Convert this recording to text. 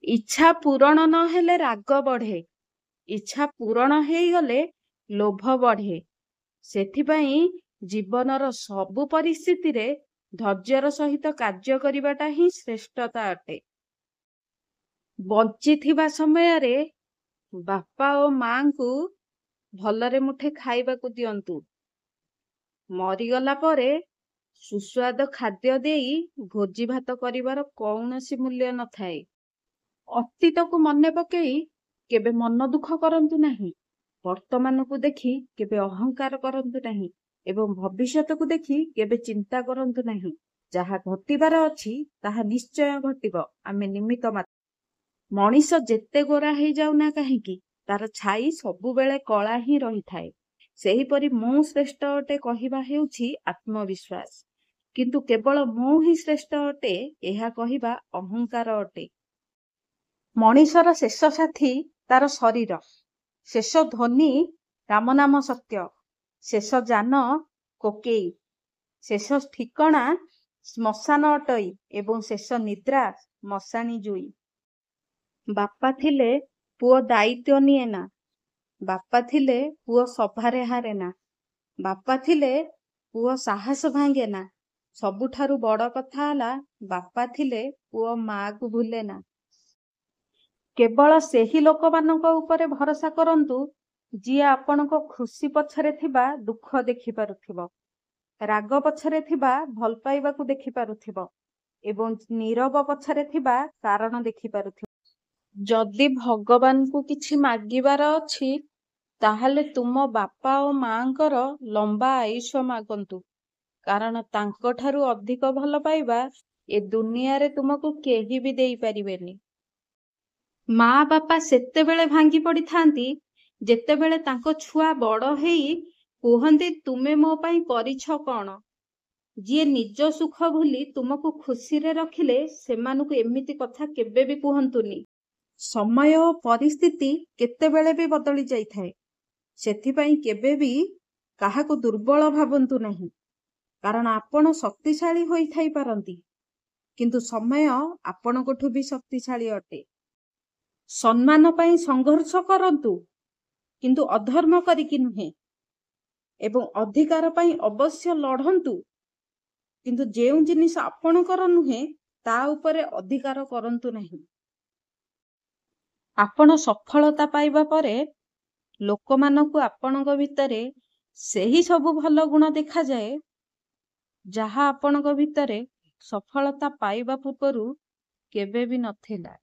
ଇଚ୍ଛା ପୂରଣ ନହେଲେ ରାଗ ବଢେ, ଇଚ୍ଛା ପୂରଣ ହେଇଗଲେ ଲୋଭ ବଢେ। ସେଥିପାଇଁ ଜୀବନର ସବୁ ପରିସ୍ଥିତିରେ ଧୈର୍ଯ୍ୟର ସହିତ କାର୍ଯ୍ୟ କରିବାଟା ହିଁ ଶ୍ରେଷ୍ଠତା ଅଟେ। ବଞ୍ଚିଥିବା ସମୟରେ ବାପା ଓ ମାଙ୍କୁ ଭଲରେ ମୁଠେ ଖାଇବାକୁ ଦିଅନ୍ତୁ। ମରିଗଲା ପରେ ସୁସ୍ୱାଦ ଖାଦ୍ୟ ଦେଇ ଭୋଜି ଭାତ କରିବାର କୌଣସି ମୂଲ୍ୟ ନଥାଏ। ଅତୀତକୁ ମନେ ପକେଇ କେବେ ମନ ଦୁଃଖ କରନ୍ତୁ ନାହିଁ। ବର୍ତ୍ତମାନକୁ ଦେଖି କେବେ ଅହଙ୍କାର କରନ୍ତୁ ନାହିଁ ଏବଂ ଭବିଷ୍ୟତକୁ ଦେଖି କେବେ ଚିନ୍ତା କରନ୍ତୁ ନାହିଁ। ଯାହା ଘଟିବାର ଅଛି ତାହା ନିଶ୍ଚୟ ଘଟିବ, ଆମେ ନିମିତ୍ତ ମାତ୍ର। ମଣିଷ ଯେତେ ଗୋରା ହେଇଯାଉ ନା କାହିଁକି, ତାର ଛାଇ ସବୁବେଳେ କଳା ହିଁ ରହିଥାଏ। ସେହିପରି ମୁଁ ଶ୍ରେଷ୍ଠ ଅଟେ କହିବା ହେଉଛି ଆତ୍ମବିଶ୍ୱାସ, କିନ୍ତୁ କେବଳ ମୁଁ ହିଁ ଶ୍ରେଷ୍ଠ ଅଟେ ଏହା କହିବା ଅହଙ୍କାର ଅଟେ। ମଣିଷର ଶେଷ ସାଥୀ ତାର ଶରୀର, ଶେଷ ଧ୍ୱନି ରାମନାମ ସତ୍ୟ, ଶେଷ ଯାନ କୋକେଇ, ଶେଷ ଠିକଣା ଶ୍ମଶାନ ଅଟଇ ଏବଂ ଶେଷ ନିଦ୍ରା ମଶାଣି ଜୁଇ। ବାପା ଥିଲେ ପୁଅ ଦାୟିତ୍ୱ ନିଏ ନା, ବାପା ଥିଲେ ପୁଅ ସଭାରେ ହାରେ ନା, ବାପା ଥିଲେ ପୁଅ ସାହସ ଭାଙ୍ଗେ ନା। ସବୁଠାରୁ ବଡ କଥା ହେଲା ବାପା ଥିଲେ ପୁଅ ମାକୁ ଭୁଲେ ନା। କେବଳ ସେହି ଲୋକମାନଙ୍କ ଉପରେ ଭରସା କରନ୍ତୁ ଯିଏ ଆପଣଙ୍କ ଖୁସି ପଛରେ ଥିବା ଦୁଃଖ ଦେଖିପାରୁଥିବ, ରାଗ ପଛରେ ଥିବା ଭଲ ପାଇବାକୁ ଦେଖିପାରୁଥିବ ଏବଂ ନୀରବ ପଛରେ ଥିବା କାରଣ ଦେଖିପାରୁଥିବ। ଯଦି ଭଗବାନଙ୍କୁ କିଛି ମାଗିବାର ଅଛି ତାହେଲେ ତୁମ ବାପା ଓ ମାଙ୍କର ଲମ୍ବା ଆୟୁଷ ମାଗନ୍ତୁ, କାରଣ ତାଙ୍କଠାରୁ ଅଧିକ ଭଲ ପାଇବା ଏ ଦୁନିଆରେ ତୁମକୁ କେହି ବି ଦେଇପାରିବେନି। ମା ବାପା ସେତେବେଳେ ଭାଙ୍ଗି ପଡିଥାନ୍ତି ଯେତେବେଳେ ତାଙ୍କ ଛୁଆ ବଡ ହେଇ କୁହନ୍ତି ତୁମେ ମୋ ପାଇଁ କରିଛ କଣ। ଯିଏ ନିଜ ସୁଖ ଭୁଲି ତୁମକୁ ଖୁସିରେ ରଖିଲେ ସେମାନଙ୍କୁ ଏମିତି କଥା କେବେ ବି କୁହନ୍ତୁନି। ସମୟ ଓ ପରିସ୍ଥିତି କେତେବେଳେ ବି ବଦଳି ଯାଇଥାଏ, ସେଥିପାଇଁ କେବେ ବି କାହାକୁ ଦୁର୍ବଳ ଭାବନ୍ତୁ ନାହିଁ, କାରଣ ଆପଣ ଶକ୍ତିଶାଳୀ ହୋଇଥାଇ ପାରନ୍ତି କିନ୍ତୁ ସମୟ ଆପଣଙ୍କଠୁ ବି ଶକ୍ତିଶାଳୀ ଅଟେ। ସମ୍ମାନ ପାଇଁ ସଂଘର୍ଷ କରନ୍ତୁ କିନ୍ତୁ ଅଧର୍ମ କରିକି ନୁହେଁ, ଏବଂ ଅଧିକାର ପାଇଁ ଅବଶ୍ୟ ଲଢନ୍ତୁ କିନ୍ତୁ ଯେଉଁ ଜିନିଷ ଆପଣଙ୍କର ନୁହେଁ ତା ଉପରେ ଅଧିକାର କରନ୍ତୁ ନାହିଁ। ଆପଣ ସଫଳତା ପାଇବା ପରେ ଲୋକମାନଙ୍କୁ ଆପଣଙ୍କ ଭିତରେ ସେହି ସବୁ ଭଲ ଗୁଣ ଦେଖାଯାଏ ଯାହା ଆପଣଙ୍କ ଭିତରେ ସଫଳତା ପାଇବା ପୂର୍ବରୁ କେବେ ବି ନଥିଲା।